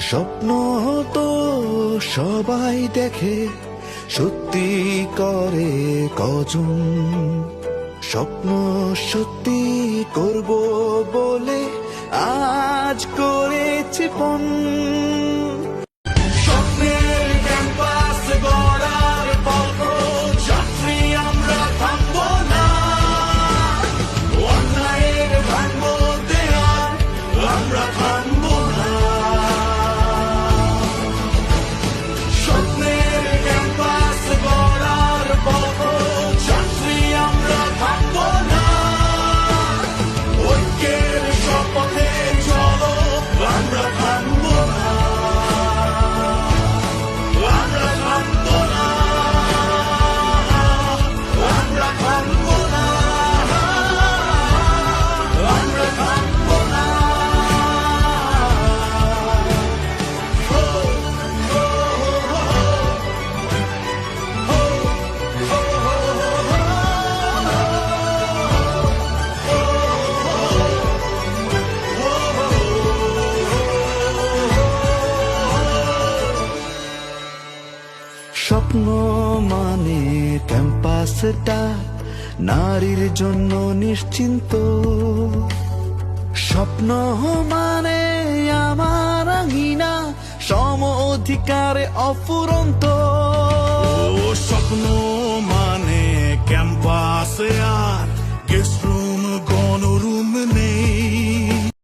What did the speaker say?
স্বপ্ন তো সবাই দেখে, সত্যি করে কজন? স্বপ্ন সত্যি করব বলে আজ করেছি পণ। স্বপ্নের ক্যাম্পাস গড়ার পথ যাত্রী আমরা থামব না, অন্যায়ের ভাঙব দেয়াল আমরা থামব না। স্বপ্নের ক্যাম্পাস গড়ার পথ যাত্রী আমরা থামব না, ঐক্যের শপথে চলো আমরা থামব না, আমরা থামব না, আমরা থামব না, আমরা থামব না। স্বপ্ন মানে ক্যাম্পাসটা নারীর জন্য নিশ্চিন্ত, স্বপ্ন মানে আমার আঙিনা সম অধিকারে অফুরন্ত। ও স্বপ্ন মানে ক্যাম্পাসে